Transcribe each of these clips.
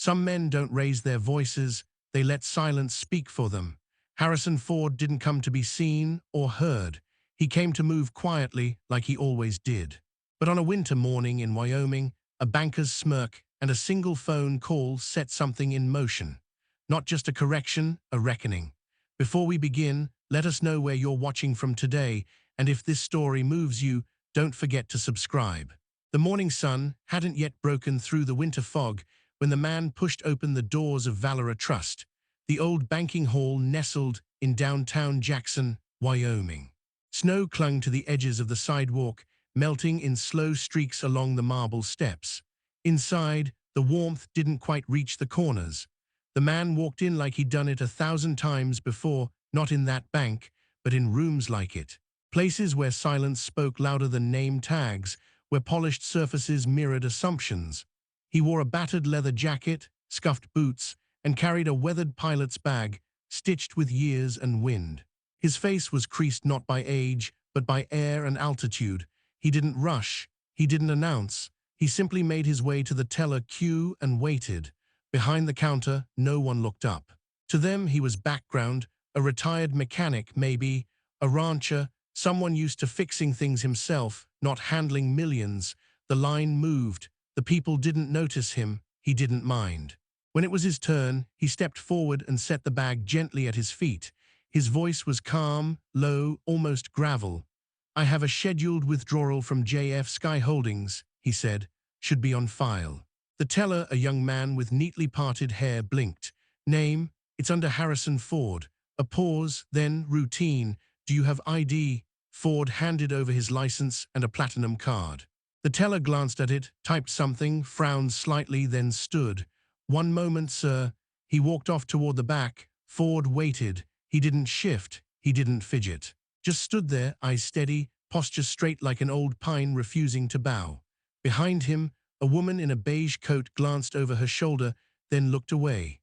Some men don't raise their voices, they let silence speak for them. Harrison Ford didn't come to be seen or heard. He came to move quietly like he always did. But on a winter morning in Wyoming, a banker's smirk and a single phone call set something in motion. Not just a correction, a reckoning. Before we begin, let us know where you're watching from today, and if this story moves you, don't forget to subscribe. The morning sun hadn't yet broken through the winter fog when the man pushed open the doors of Valora Trust, the old banking hall nestled in downtown Jackson, Wyoming. Snow clung to the edges of the sidewalk, melting in slow streaks along the marble steps. Inside, the warmth didn't quite reach the corners. The man walked in like he'd done it 1,000 times before, not in that bank, but in rooms like it. Places where silence spoke louder than name tags, where polished surfaces mirrored assumptions. He wore a battered leather jacket, scuffed boots, and carried a weathered pilot's bag, stitched with years and wind. His face was creased not by age, but by air and altitude. He didn't rush, he didn't announce. He simply made his way to the teller queue and waited. Behind the counter, no one looked up. To them, he was background, a retired mechanic maybe, a rancher, someone used to fixing things himself, not handling millions. The line moved. The people didn't notice him. He didn't mind. When it was his turn, he stepped forward and set the bag gently at his feet. His voice was calm, low, almost gravel. "I have a scheduled withdrawal from JF Sky Holdings," he said. "Should be on file." The teller, a young man with neatly parted hair, blinked. "Name? It's under Harrison Ford." A pause, then routine. "Do you have ID?" Ford handed over his license and a platinum card. The teller glanced at it, typed something, frowned slightly, then stood. "One moment, sir." He walked off toward the back. Ford waited. He didn't shift. He didn't fidget. Just stood there, eyes steady, posture straight like an old pine refusing to bow. Behind him, a woman in a beige coat glanced over her shoulder, then looked away.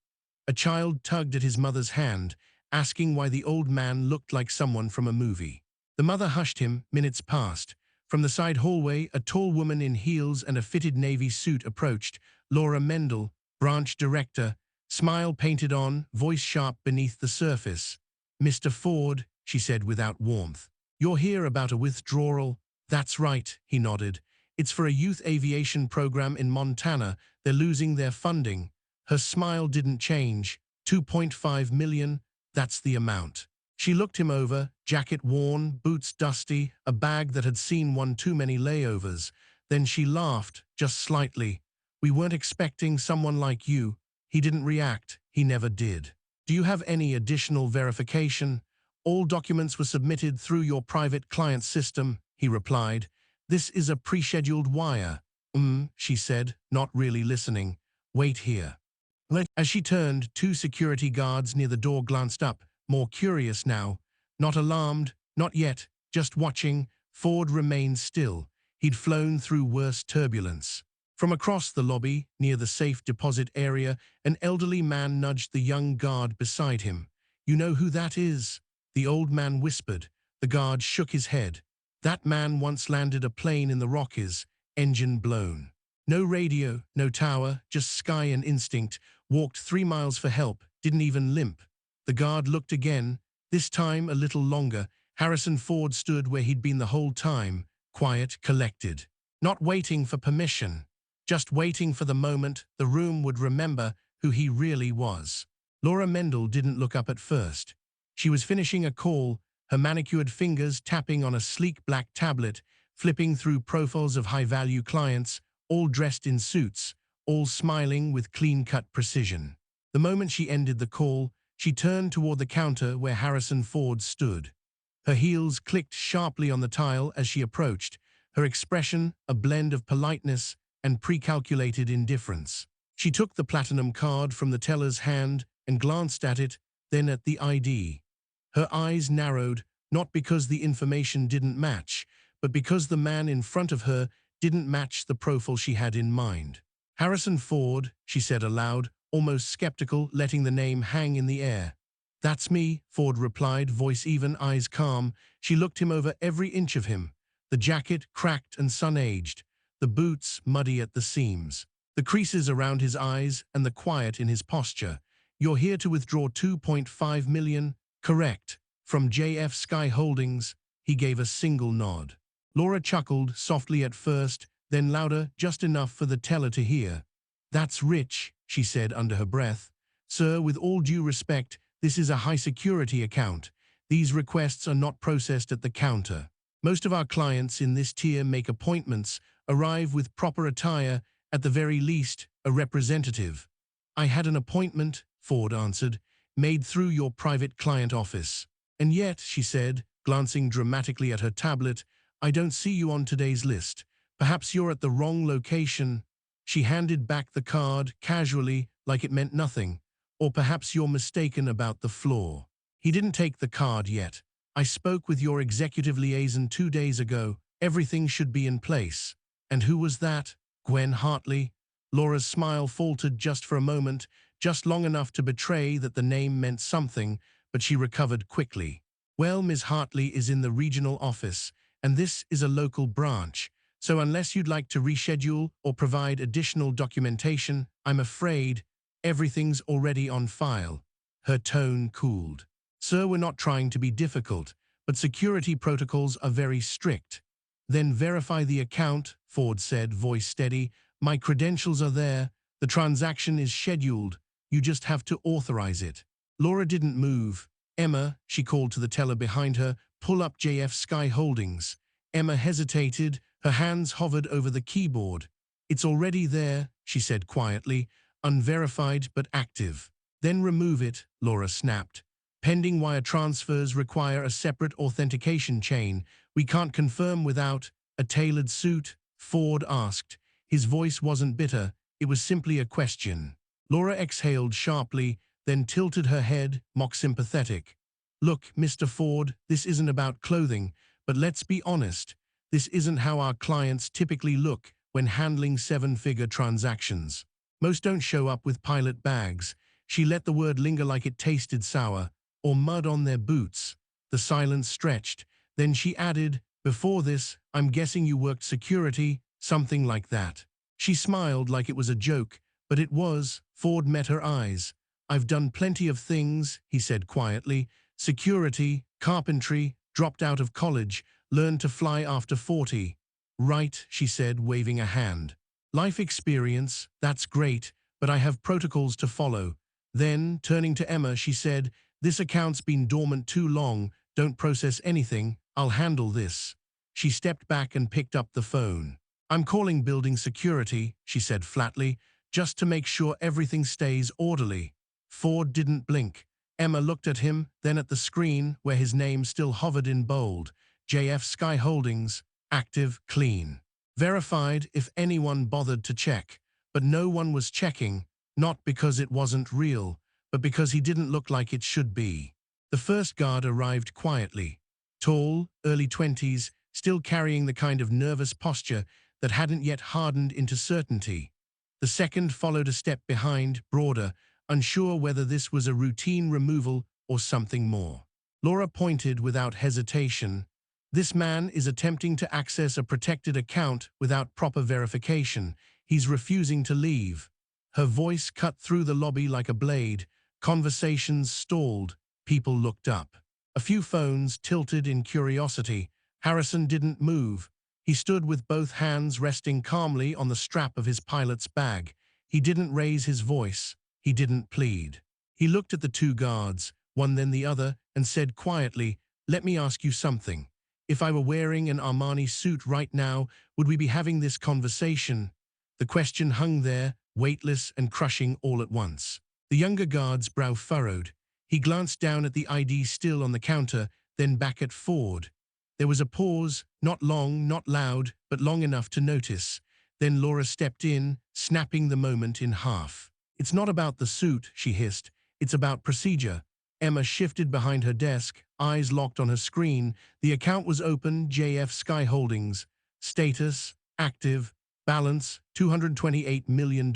A child tugged at his mother's hand, asking why the old man looked like someone from a movie. The mother hushed him. Minutes passed. From the side hallway, a tall woman in heels and a fitted navy suit approached. Laura Mendel, branch director, smile painted on, voice sharp beneath the surface. "Mr. Ford," she said without warmth. "You're here about a withdrawal?" "That's right," he nodded. "It's for a youth aviation program in Montana. They're losing their funding." Her smile didn't change. 2.5 million, that's the amount. She looked him over, jacket worn, boots dusty, a bag that had seen one too many layovers. Then she laughed, just slightly. "We weren't expecting someone like you." He didn't react. He never did. "Do you have any additional verification?" "All documents were submitted through your private client system," he replied. "This is a pre-scheduled wire." She said, not really listening. "Wait here." As she turned, two security guards near the door glanced up, more curious now. Not alarmed, not yet, just watching. Ford remained still. He'd flown through worse turbulence. From across the lobby, near the safe deposit area, an elderly man nudged the young guard beside him. "You know who that is?" The old man whispered. The guard shook his head. "That man once landed a plane in the Rockies, engine blown. No radio, no tower, just sky and instinct. Walked 3 miles for help, didn't even limp." The guard looked again, this time a little longer. Harrison Ford stood where he'd been the whole time, quiet, collected. Not waiting for permission, just waiting for the moment the room would remember who he really was. Laura Mendel didn't look up at first. She was finishing a call, her manicured fingers tapping on a sleek black tablet, flipping through profiles of high-value clients, all dressed in suits, all smiling with clean-cut precision. The moment she ended the call, she turned toward the counter where Harrison Ford stood. Her heels clicked sharply on the tile as she approached, her expression a blend of politeness and pre-calculated indifference. She took the platinum card from the teller's hand and glanced at it, then at the ID. Her eyes narrowed, not because the information didn't match, but because the man in front of her didn't match the profile she had in mind. "Harrison Ford," she said aloud, almost skeptical, letting the name hang in the air. "That's me," Ford replied, voice even, eyes calm. She looked him over every inch of him. The jacket cracked and sun-aged, the boots muddy at the seams. the creases around his eyes and the quiet in his posture. "You're here to withdraw 2.5 million, correct? From JF Sky Holdings." He gave a single nod. Laura chuckled, softly at first, then louder, just enough for the teller to hear. "That's rich," she said under her breath. "Sir, with all due respect, this is a high-security account. These requests are not processed at the counter. Most of our clients in this tier make appointments, arrive with proper attire, at the very least, a representative." "I had an appointment," Ford answered, "made through your private client office. And yet," she said, glancing dramatically at her tablet, "I don't see you on today's list. Perhaps you're at the wrong location." She handed back the card, casually, like it meant nothing. "Or perhaps you're mistaken about the floor." He didn't take the card yet. "I spoke with your executive liaison 2 days ago. Everything should be in place." "And who was that?" "Gwen Hartley." Laura's smile faltered just for a moment, just long enough to betray that the name meant something, but she recovered quickly. "Well, Ms. Hartley is in the regional office, and this is a local branch. So unless you'd like to reschedule or provide additional documentation, I'm afraid everything's already on file." Her tone cooled. "Sir, we're not trying to be difficult, but security protocols are very strict." "Then verify the account," Ford said, voice steady. "My credentials are there. The transaction is scheduled. You just have to authorize it." Laura didn't move. "Emma," she called to the teller behind her, "pull up JF Sky Holdings." Emma hesitated. Her hands hovered over the keyboard. "It's already there," she said quietly, "unverified but active." "Then remove it," Laura snapped. "Pending wire transfers require a separate authentication chain. We can't confirm without." "A tailored suit?" Ford asked. His voice wasn't bitter, it was simply a question. Laura exhaled sharply, then tilted her head, mock sympathetic. "Look, Mr. Ford, this isn't about clothing, but let's be honest. This isn't how our clients typically look when handling 7-figure transactions. Most don't show up with pilot bags." She let the word linger like it tasted sour. "Or mud on their boots." The silence stretched. Then she added, "Before this, I'm guessing you worked security, something like that." She smiled like it was a joke, but it was. Ford met her eyes. "I've done plenty of things," he said quietly. "Security, carpentry, dropped out of college, learned to fly after 40. "Right," she said, waving a hand. "Life experience, that's great, but I have protocols to follow." Then, turning to Emma, she said, "This account's been dormant too long. Don't process anything. I'll handle this." She stepped back and picked up the phone. "I'm calling building security," she said flatly, "just to make sure everything stays orderly." Ford didn't blink. Emma looked at him, then at the screen where his name still hovered in bold. JF Sky Holdings, active, clean. Verified if anyone bothered to check. But no one was checking, not because it wasn't real, but because he didn't look like it should be. The first guard arrived quietly. Tall, early 20s, still carrying the kind of nervous posture that hadn't yet hardened into certainty. The second followed a step behind, broader, unsure whether this was a routine removal or something more. Laura pointed without hesitation. "This man is attempting to access a protected account without proper verification. He's refusing to leave." Her voice cut through the lobby like a blade. Conversations stalled. People looked up. A few phones tilted in curiosity. Harrison didn't move. He stood with both hands resting calmly on the strap of his pilot's bag. He didn't raise his voice. He didn't plead. He looked at the two guards, one then the other, and said quietly, "Let me ask you something. If I were wearing an Armani suit right now, would we be having this conversation?" The question hung there, weightless and crushing all at once. The younger guard's brow furrowed. He glanced down at the ID still on the counter, then back at Ford. There was a pause, not long, not loud, but long enough to notice. Then Laura stepped in, snapping the moment in half. "It's not about the suit," she hissed. "It's about procedure." Emma shifted behind her desk, eyes locked on her screen. The account was open, JF Sky Holdings. Status, active. Balance, $228 million.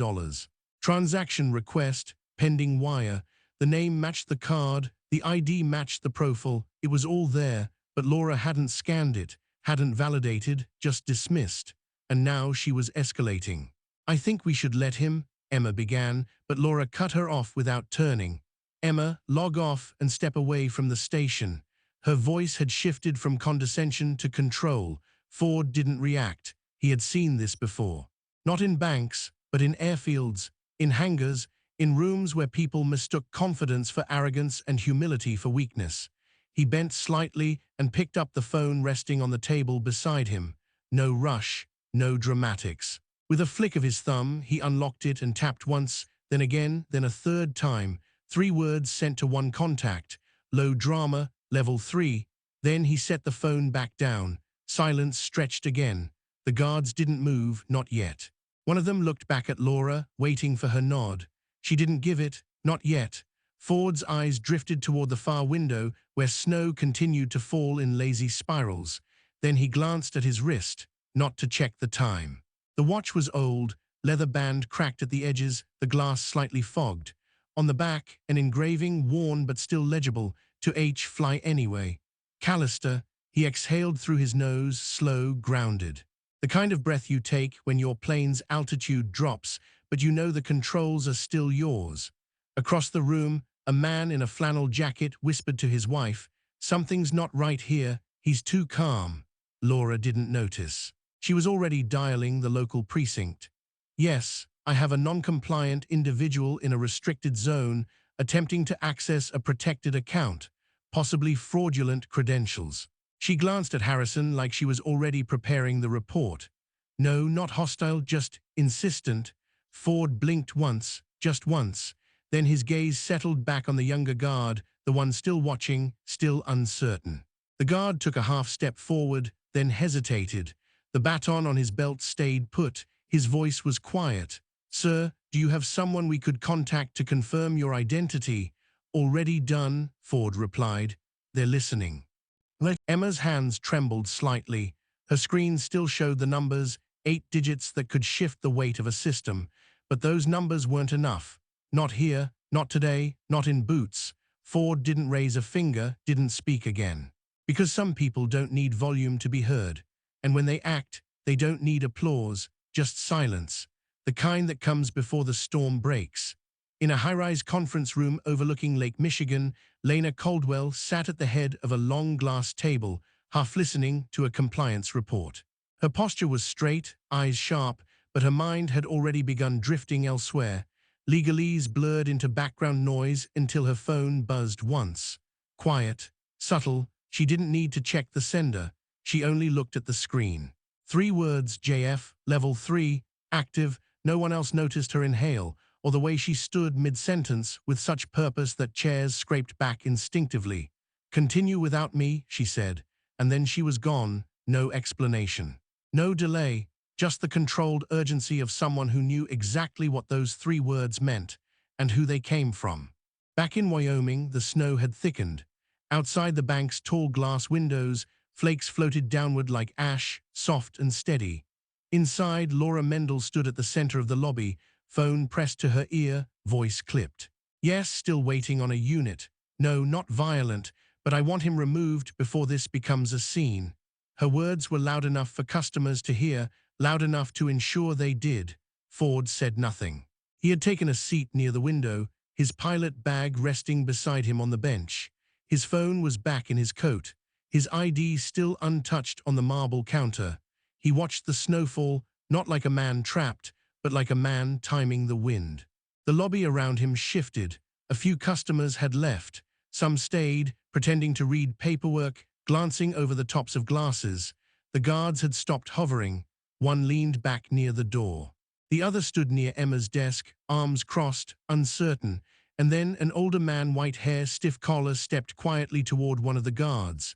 Transaction request, pending wire. The name matched the card, the ID matched the profile. It was all there, but Laura hadn't scanned it, hadn't validated, just dismissed. And now she was escalating. I think we should let him, Emma began, but Laura cut her off without turning. Emma, log off and step away from the station. Her voice had shifted from condescension to control. Ford didn't react. He had seen this before. Not in banks, but in airfields, in hangars, in rooms where people mistook confidence for arrogance and humility for weakness. He bent slightly and picked up the phone resting on the table beside him. No rush, no dramatics. With a flick of his thumb, he unlocked it and tapped once, then again, then a third time. 3 words sent to one contact. Low drama, level 3. Then he set the phone back down. Silence stretched again. The guards didn't move, not yet. One of them looked back at Laura, waiting for her nod. She didn't give it, not yet. Ford's eyes drifted toward the far window, where snow continued to fall in lazy spirals. Then he glanced at his wrist, not to check the time. The watch was old, leather band cracked at the edges, the glass slightly fogged. On the back, an engraving, worn but still legible, "To H fly anyway." Callister, he exhaled through his nose, slow, grounded. The kind of breath you take when your plane's altitude drops, but you know the controls are still yours. Across the room, a man in a flannel jacket whispered to his wife, "Something's not right here, he's too calm." Laura didn't notice. She was already dialing the local precinct. "Yes, I have a non-compliant individual in a restricted zone attempting to access a protected account, possibly fraudulent credentials." She glanced at Harrison like she was already preparing the report. No, not hostile, just insistent. Ford blinked once, just once. Then his gaze settled back on the younger guard, the one still watching, still uncertain. The guard took a half step forward, then hesitated. The baton on his belt stayed put. His voice was quiet. "Sir, do you have someone we could contact to confirm your identity?" "Already done," Ford replied. "They're listening." Emma's hands trembled slightly. Her screen still showed the numbers, 8 digits that could shift the weight of a system. But those numbers weren't enough. Not here, not today, not in Boots. Ford didn't raise a finger, didn't speak again. Because some people don't need volume to be heard. And when they act, they don't need applause, just silence. The kind that comes before the storm breaks. In a high-rise conference room overlooking Lake Michigan, Lena Caldwell sat at the head of a long glass table, half listening to a compliance report. Her posture was straight, eyes sharp, but her mind had already begun drifting elsewhere. Legalese blurred into background noise until her phone buzzed once. Quiet, subtle, she didn't need to check the sender. She only looked at the screen. 3 words, JF, level 3, active. No one else noticed her inhale, or the way she stood mid-sentence with such purpose that chairs scraped back instinctively. "Continue without me," she said, and then she was gone, no explanation. No delay, just the controlled urgency of someone who knew exactly what those 3 words meant, and who they came from. Back in Wyoming, the snow had thickened. Outside the bank's tall glass windows, flakes floated downward like ash, soft and steady. Inside, Laura Mendel stood at the center of the lobby, phone pressed to her ear, voice clipped. "Yes, still waiting on a unit. No, not violent, but I want him removed before this becomes a scene." Her words were loud enough for customers to hear, loud enough to ensure they did. Ford said nothing. He had taken a seat near the window, his pilot bag resting beside him on the bench. His phone was back in his coat, his ID still untouched on the marble counter. He watched the snowfall, not like a man trapped, but like a man timing the wind. The lobby around him shifted. A few customers had left. Some stayed, pretending to read paperwork, glancing over the tops of glasses. The guards had stopped hovering. One leaned back near the door. The other stood near Emma's desk, arms crossed, uncertain. And then an older man, white hair, stiff collar, stepped quietly toward one of the guards.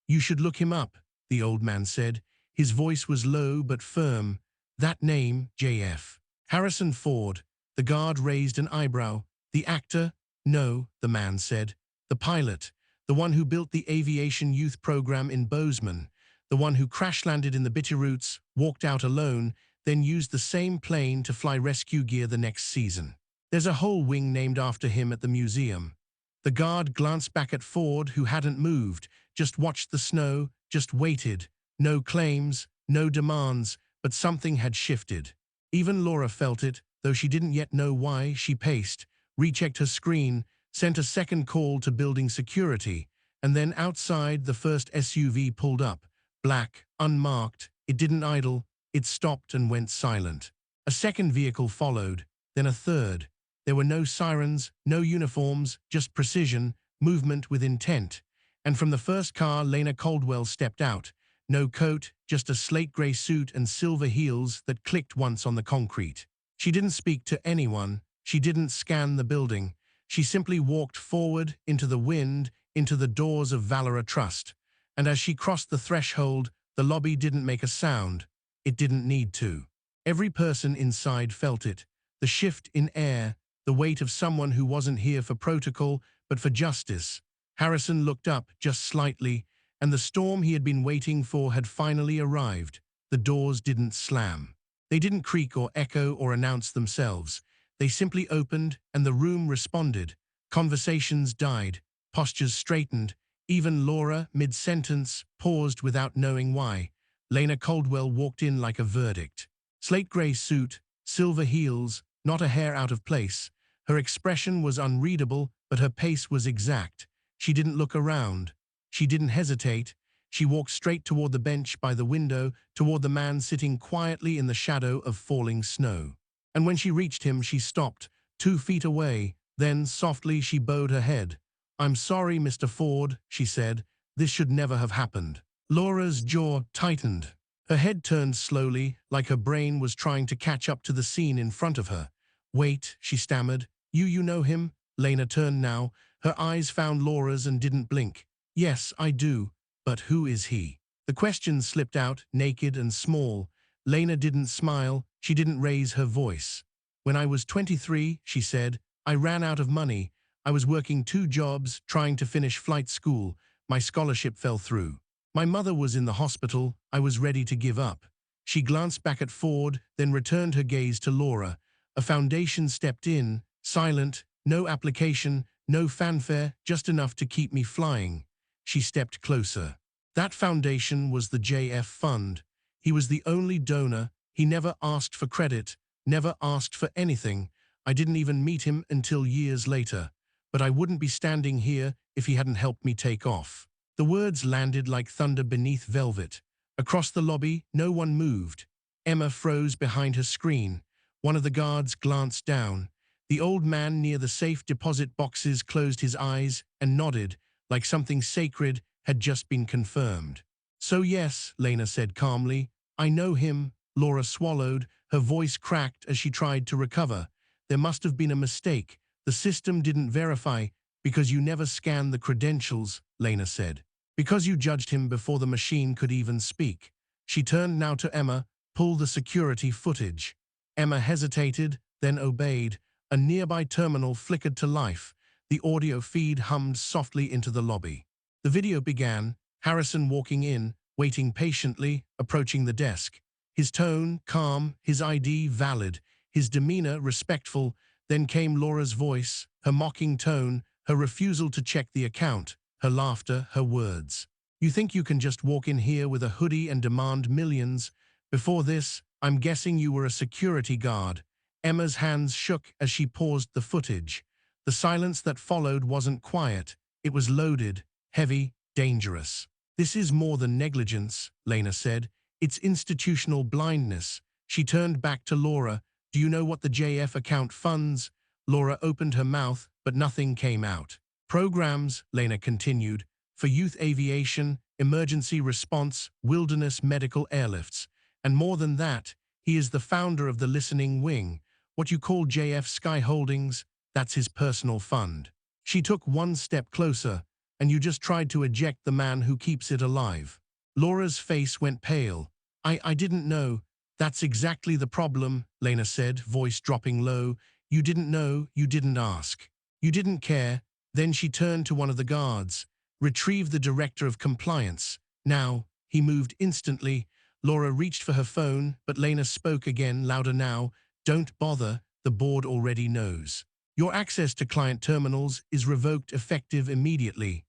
"You should look him up," the old man said. His voice was low but firm. "That name, JF. Harrison Ford." The guard raised an eyebrow. "The actor?" "No," the man said. "The pilot. The one who built the aviation youth program in Bozeman. The one who crash-landed in the Bitterroots, walked out alone, then used the same plane to fly rescue gear the next season. There's a whole wing named after him at the museum." The guard glanced back at Ford, who hadn't moved, just watched the snow, just waited. No claims, no demands, but something had shifted. Even Laura felt it, though she didn't yet know why. She paced, rechecked her screen, sent a second call to building security, and then outside the first SUV pulled up. Black, unmarked, it didn't idle, it stopped and went silent. A second vehicle followed, then a third. There were no sirens, no uniforms, just precision, movement with intent. And from the first car, Lena Caldwell stepped out. No coat, just a slate-gray suit and silver heels that clicked once on the concrete. She didn't speak to anyone. She didn't scan the building. She simply walked forward, into the wind, into the doors of Valora Trust. And as she crossed the threshold, the lobby didn't make a sound. It didn't need to. Every person inside felt it. The shift in air, the weight of someone who wasn't here for protocol, but for justice. Harrison looked up just slightly, and the storm he had been waiting for had finally arrived. The doors didn't slam. They didn't creak or echo or announce themselves. They simply opened, and the room responded. Conversations died, postures straightened. Even Laura, mid-sentence, paused without knowing why. Lena Caldwell walked in like a verdict. Slate-gray suit, silver heels, not a hair out of place. Her expression was unreadable, but her pace was exact. She didn't look around. She didn't hesitate. She walked straight toward the bench by the window, toward the man sitting quietly in the shadow of falling snow. And when she reached him, she stopped, 2 feet away. Then, softly, she bowed her head. "I'm sorry, Mr. Ford," she said. "This should never have happened." Laura's jaw tightened. Her head turned slowly, like her brain was trying to catch up to the scene in front of her. "Wait," she stammered. You know him?" Lena turned now. Her eyes found Laura's and didn't blink. "Yes, I do. But who is he?" The question slipped out, naked and small. Lena didn't smile. She didn't raise her voice. "When I was 23, she said, "I ran out of money. I was working 2 jobs, trying to finish flight school. My scholarship fell through. My mother was in the hospital. I was ready to give up." She glanced back at Ford, then returned her gaze to Laura. A foundation stepped in, silent, no application, no fanfare, just enough to keep me flying. She stepped closer. That foundation was the JF Fund. He was the only donor. He never asked for credit, never asked for anything. I didn't even meet him until years later. But I wouldn't be standing here if he hadn't helped me take off. The words landed like thunder beneath velvet. Across the lobby, no one moved. Emma froze behind her screen. One of the guards glanced down. The old man near the safe deposit boxes closed his eyes and nodded, like something sacred had just been confirmed. "So yes," Lena said calmly, "I know him." Laura swallowed, her voice cracked as she tried to recover. "There must have been a mistake. The system didn't verify." "Because you never scanned the credentials," Lena said. "Because you judged him before the machine could even speak." She turned now to Emma. "Pull the security footage." Emma hesitated, then obeyed. A nearby terminal flickered to life. The audio feed hummed softly into the lobby. The video began, Harrison walking in, waiting patiently, approaching the desk. His tone calm, his ID valid, his demeanor respectful. Then came Laura's voice, her mocking tone, her refusal to check the account, her laughter, her words. "You think you can just walk in here with a hoodie and demand millions? Before this, I'm guessing you were a security guard." Emma's hands shook as she paused the footage. The silence that followed wasn't quiet. It was loaded, heavy, dangerous. "This is more than negligence," Lena said. "It's institutional blindness." She turned back to Laura. "Do you know what the JF account funds?" Laura opened her mouth, but nothing came out. "Programs," Lena continued, "for youth aviation, emergency response, wilderness medical airlifts. And more than that, he is the founder of the Listening Wing. What you call JF Sky Holdings, that's his personal fund." She took one step closer. "And you just tried to eject the man who keeps it alive." Laura's face went pale. I didn't know." "That's exactly the problem," Lena said, voice dropping low. "You didn't know, you didn't ask. You didn't care." Then she turned to one of the guards. "Retrieve the director of compliance. Now." He moved instantly. Laura reached for her phone, but Lena spoke again, louder now. "Don't bother, the board already knows. Your access to client terminals is revoked effective immediately."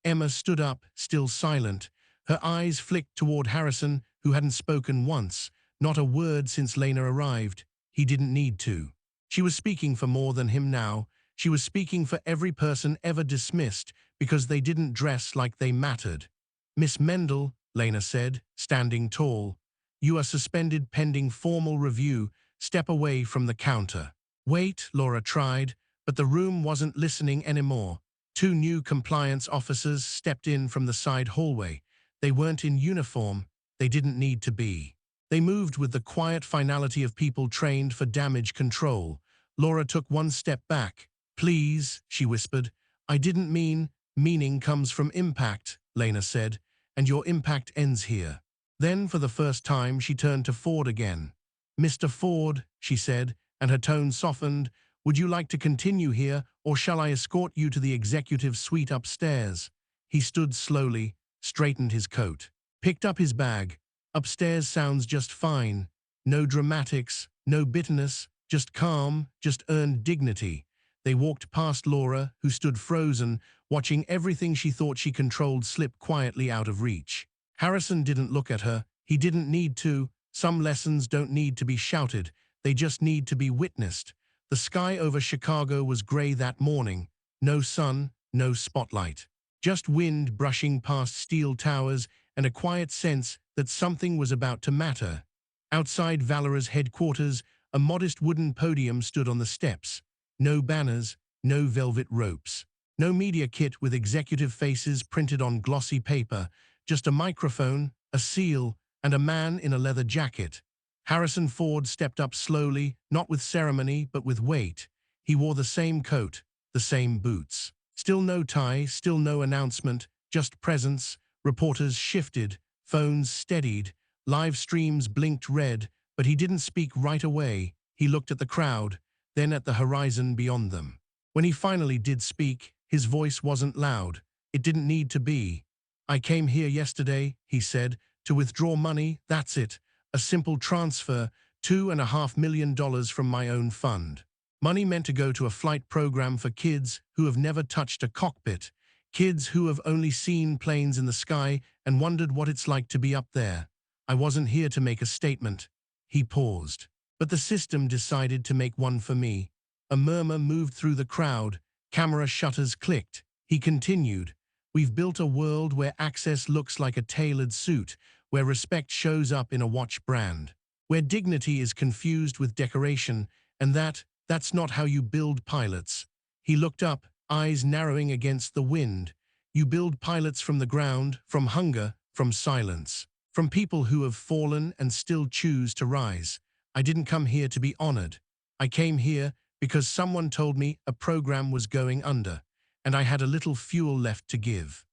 Emma stood up, still silent. Her eyes flicked toward Harrison, who hadn't spoken once. Not a word since Lena arrived. He didn't need to. She was speaking for more than him now. She was speaking for every person ever dismissed because they didn't dress like they mattered. Miss Mendel, Lena said, standing tall. You are suspended pending formal review. Step away from the counter. Wait, Laura tried, but the room wasn't listening anymore. Two new compliance officers stepped in from the side hallway. They weren't in uniform. They didn't need to be. They moved with the quiet finality of people trained for damage control. Laura took one step back. Please, she whispered. I didn't mean. Meaning comes from impact, Lena said, and your impact ends here. Then, for the first time, she turned to Ford again. Mr. Ford, she said, and her tone softened, would you like to continue here, or shall I escort you to the executive suite upstairs? He stood slowly, straightened his coat, picked up his bag. Upstairs sounds just fine. No dramatics, no bitterness, just calm, just earned dignity. They walked past Laura, who stood frozen, watching everything she thought she controlled slip quietly out of reach. Harrison didn't look at her. He didn't need to. Some lessons don't need to be shouted. They just need to be witnessed. The sky over Chicago was gray that morning. No sun, no spotlight. Just wind brushing past steel towers and a quiet sense that something was about to matter. Outside Valora's headquarters, a modest wooden podium stood on the steps. No banners, no velvet ropes. No media kit with executive faces printed on glossy paper. Just a microphone, a seal, and a man in a leather jacket. Harrison Ford stepped up slowly, not with ceremony, but with weight. He wore the same coat, the same boots. Still no tie, still no announcement, just presence. Reporters shifted, phones steadied, live streams blinked red, but he didn't speak right away. He looked at the crowd, then at the horizon beyond them. When he finally did speak, his voice wasn't loud. It didn't need to be. I came here yesterday, he said, to withdraw money, that's it. A simple transfer, $2.5 million from my own fund. Money meant to go to a flight program for kids who have never touched a cockpit. Kids who have only seen planes in the sky and wondered what it's like to be up there. I wasn't here to make a statement. He paused. But the system decided to make one for me. A murmur moved through the crowd. Camera shutters clicked. He continued. We've built a world where access looks like a tailored suit, where respect shows up in a watch brand, where dignity is confused with decoration, and that's not how you build pilots. He looked up, eyes narrowing against the wind. You build pilots from the ground, from hunger, from silence, from people who have fallen and still choose to rise. I didn't come here to be honored. I came here because someone told me a program was going under, and I had a little fuel left to give.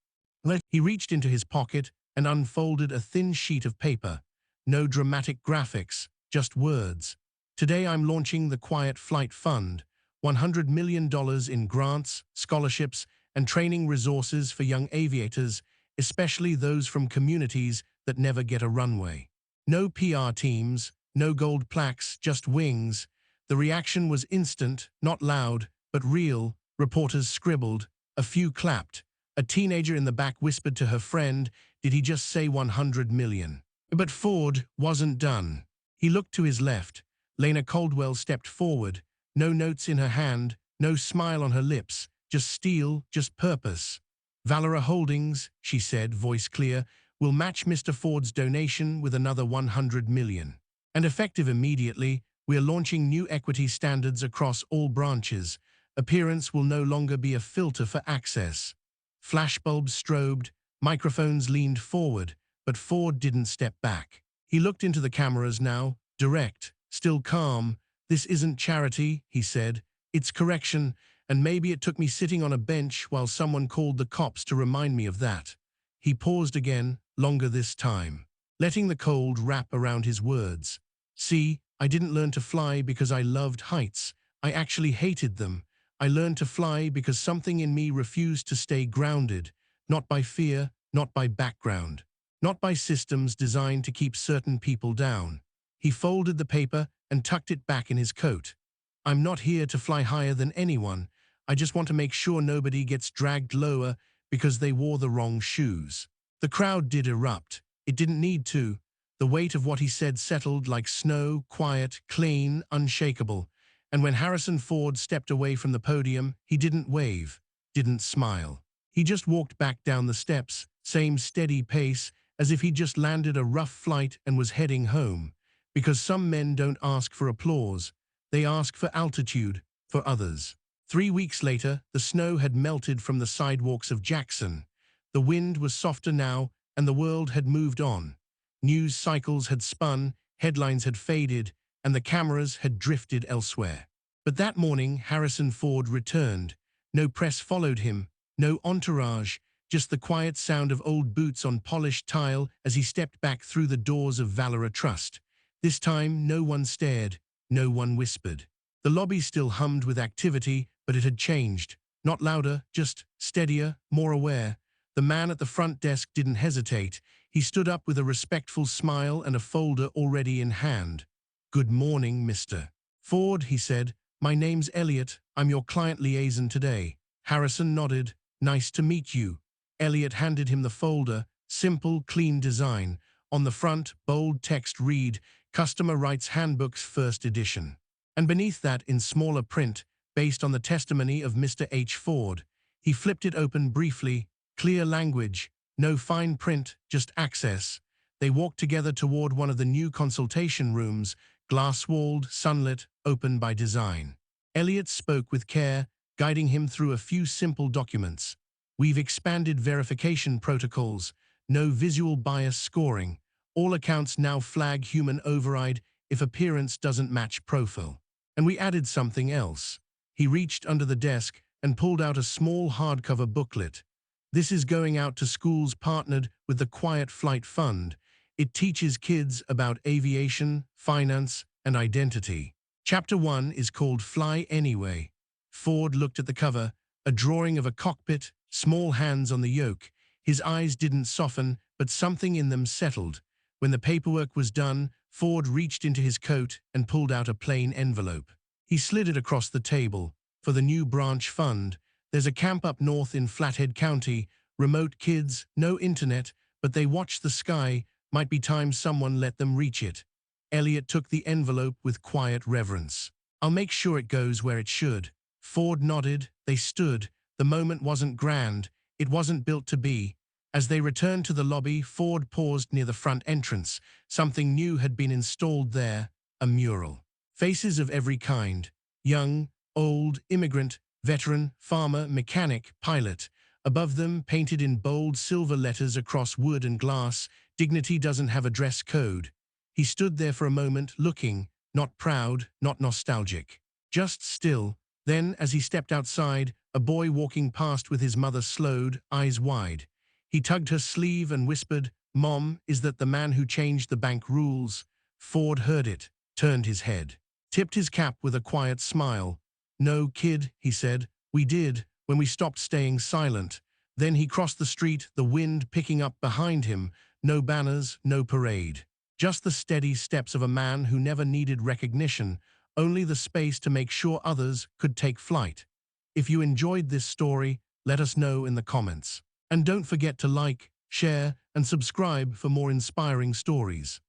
He reached into his pocket and unfolded a thin sheet of paper. No dramatic graphics, just words. Today I'm launching the Quiet Flight Fund, $100 million in grants, scholarships, and training resources for young aviators, especially those from communities that never get a runway. No PR teams, no gold plaques, just wings. The reaction was instant, not loud, but real. Reporters scribbled, a few clapped. A teenager in the back whispered to her friend, did he just say 100 million? But Ford wasn't done. He looked to his left. Lena Caldwell stepped forward. No notes in her hand, no smile on her lips, just steel, just purpose. Valora Holdings, she said, voice clear, will match Mr. Ford's donation with another 100 million. And effective immediately, we are launching new equity standards across all branches. Appearance will no longer be a filter for access. Flashbulbs strobed, microphones leaned forward, but Ford didn't step back. He looked into the cameras now, direct, still calm. This isn't charity, he said. It's correction, and maybe it took me sitting on a bench while someone called the cops to remind me of that. He paused again, longer this time, letting the cold wrap around his words. See, I didn't learn to fly because I loved heights. I actually hated them. I learned to fly because something in me refused to stay grounded, not by fear, not by background, not by systems designed to keep certain people down. He folded the paper and tucked it back in his coat. I'm not here to fly higher than anyone. I just want to make sure nobody gets dragged lower because they wore the wrong shoes. The crowd did erupt. It didn't need to. The weight of what he said settled like snow, quiet, clean, unshakable. And when Harrison Ford stepped away from the podium, he didn't wave, didn't smile. He just walked back down the steps, same steady pace, as if he'd just landed a rough flight and was heading home. Because some men don't ask for applause, they ask for altitude, for others. 3 weeks later, the snow had melted from the sidewalks of Jackson. The wind was softer now, and the world had moved on. News cycles had spun, headlines had faded, and the cameras had drifted elsewhere. But that morning, Harrison Ford returned. No press followed him, no entourage, just the quiet sound of old boots on polished tile as he stepped back through the doors of Valora Trust. This time, no one stared, no one whispered. The lobby still hummed with activity, but it had changed. Not louder, just steadier, more aware. The man at the front desk didn't hesitate. He stood up with a respectful smile and a folder already in hand. "Good morning, Mr. Ford," he said. "My name's Elliot. I'm your client liaison today." Harrison nodded. "Nice to meet you." Elliot handed him the folder, simple, clean design. On the front, bold text read, "Customer Rights Handbooks First Edition." And beneath that, in smaller print, based on the testimony of Mr. H. Ford. He flipped it open briefly, clear language, no fine print, just access. They walked together toward one of the new consultation rooms, glass-walled, sunlit, open by design. Elliot spoke with care, guiding him through a few simple documents. "We've expanded verification protocols, no visual bias scoring. All accounts now flag human override if appearance doesn't match profile. And we added something else." He reached under the desk and pulled out a small hardcover booklet. "This is going out to schools partnered with the Quiet Flight Fund. It teaches kids about aviation, finance, and identity. Chapter 1 is called Fly Anyway." Ford looked at the cover, a drawing of a cockpit, small hands on the yoke. His eyes didn't soften, but something in them settled. When the paperwork was done, Ford reached into his coat and pulled out a plain envelope. He slid it across the table. "For the new branch fund. There's a camp up north in Flathead County. Remote kids, no internet, but they watch the sky. Might be time someone let them reach it." Elliot took the envelope with quiet reverence. "I'll make sure it goes where it should." Ford nodded. They stood. The moment wasn't grand. It wasn't built to be. As they returned to the lobby, Ford paused near the front entrance. Something new had been installed there, a mural. Faces of every kind. Young, old, immigrant, veteran, farmer, mechanic, pilot. Above them, painted in bold silver letters across wood and glass, "Dignity doesn't have a dress code." He stood there for a moment, looking, not proud, not nostalgic. Just still. Then, as he stepped outside, a boy walking past with his mother slowed, eyes wide. He tugged her sleeve and whispered, "Mom, is that the man who changed the bank rules?" Ford heard it, turned his head, tipped his cap with a quiet smile. "No, kid," he said. "We did, when we stopped staying silent." Then he crossed the street, the wind picking up behind him. No banners, no parade. Just the steady steps of a man who never needed recognition, only the space to make sure others could take flight. If you enjoyed this story, let us know in the comments. And don't forget to like, share, and subscribe for more inspiring stories.